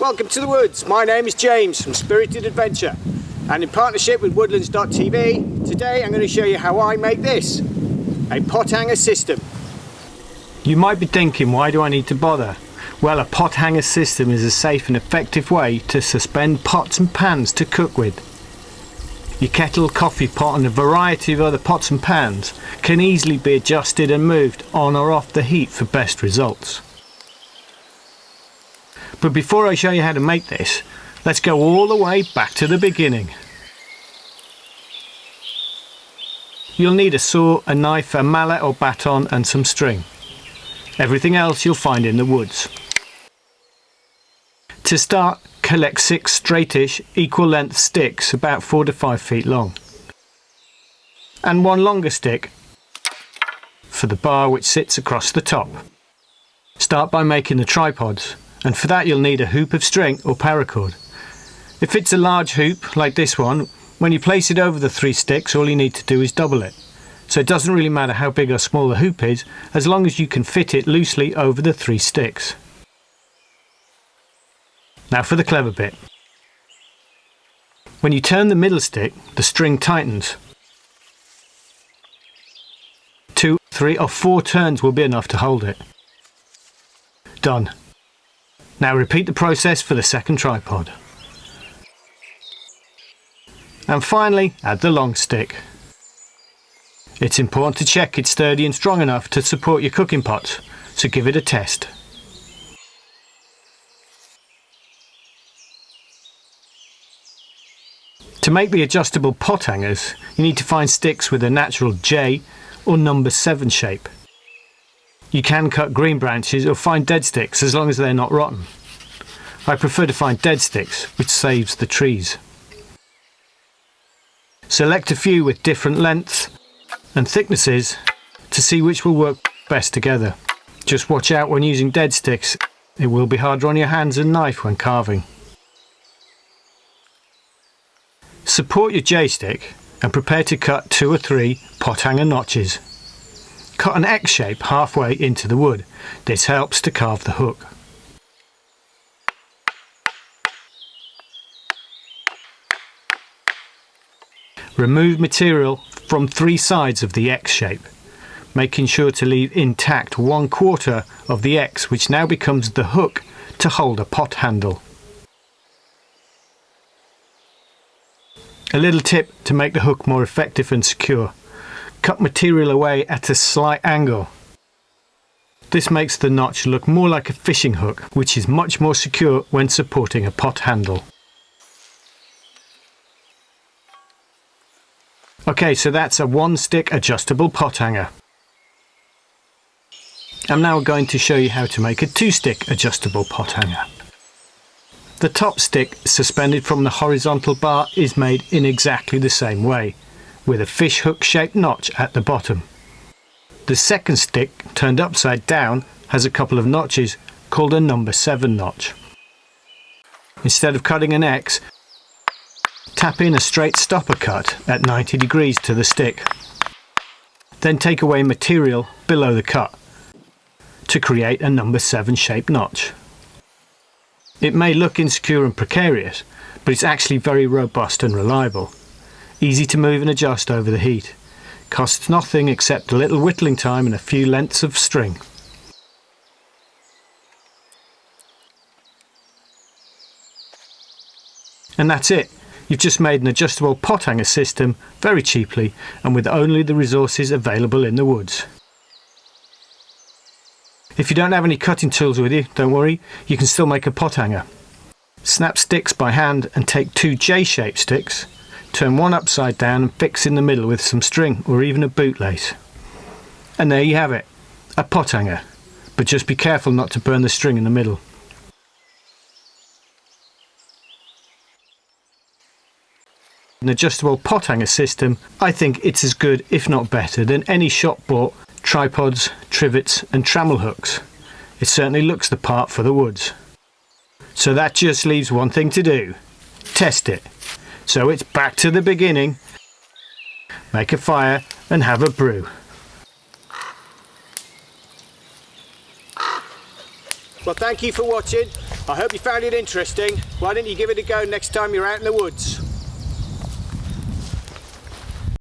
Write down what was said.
Welcome to the woods. My name is James from Spirited Adventure, and in partnership with woodlands.tv, today I'm going to show you how I make this, a pot hanger system. You might be thinking, why do I need to bother? Well, a pot hanger system is a safe and effective way to suspend pots and pans to cook with. Your kettle, coffee pot and a variety of other pots and pans can easily be adjusted and moved on or off the heat for best results. But before I show you how to make this, let's go all the way back to the beginning. You'll need a saw, a knife, a mallet or baton and some string. Everything else you'll find in the woods. To start, collect 6 straightish, equal length sticks about 4 to 5 feet long. And one longer stick for the bar which sits across the top. Start by making the tripods, and for that you'll need a hoop of string or paracord. If it's a large hoop like this one, when you place it over the 3 sticks all you need to do is double it. So it doesn't really matter how big or small the hoop is, as long as you can fit it loosely over the 3 sticks. Now for the clever bit. When you turn the middle stick, the string tightens. 2, 3 or 4 turns will be enough to hold it. Done. Now repeat the process for the second tripod. And finally, add the long stick. It's important to check it's sturdy and strong enough to support your cooking pots, so give it a test. To make the adjustable pot hangers, you need to find sticks with a natural J or number 7 shape. You can cut green branches or find dead sticks as long as they're not rotten. I prefer to find dead sticks, which saves the trees. Select a few with different lengths and thicknesses to see which will work best together. Just watch out when using dead sticks, it will be harder on your hands and knife when carving. Support your J-stick and prepare to cut 2 or 3 pot hanger notches. Cut an X shape halfway into the wood. This helps to carve the hook. Remove material from 3 sides of the X shape, making sure to leave intact 1/4 of the X, which now becomes the hook to hold a pot handle. A little tip to make the hook more effective and secure. Cut material away at a slight angle. This makes the notch look more like a fishing hook, which is much more secure when supporting a pot handle. Okay, so that's a 1-stick adjustable pot hanger. I'm now going to show you how to make a 2-stick adjustable pot hanger. The top stick suspended from the horizontal bar is made in exactly the same way, with a fish hook shaped notch at the bottom. The second stick, turned upside down, has a couple of notches called a number 7 notch. Instead of cutting an X, tap in a straight stopper cut at 90 degrees to the stick. Then take away material below the cut to create a number 7 shaped notch. It may look insecure and precarious, but it's actually very robust and reliable. Easy to move and adjust over the heat. Costs nothing except a little whittling time and a few lengths of string. And that's it. You've just made an adjustable pot hanger system very cheaply and with only the resources available in the woods. If you don't have any cutting tools with you, don't worry, you can still make a pot hanger. Snap sticks by hand and take 2 J-shaped sticks, turn one upside down and fix in the middle with some string or even a bootlace. And there you have it, a pot hanger, but just be careful not to burn the string in the middle. An adjustable pot hanger system, I think it's as good if not better than any shop bought tripods, trivets and trammel hooks. It certainly looks the part for the woods. So that just leaves one thing to do. Test it. So it's back to the beginning. Make a fire and have a brew. Well, thank you for watching. I hope you found it interesting. Why don't you give it a go next time you're out in the woods?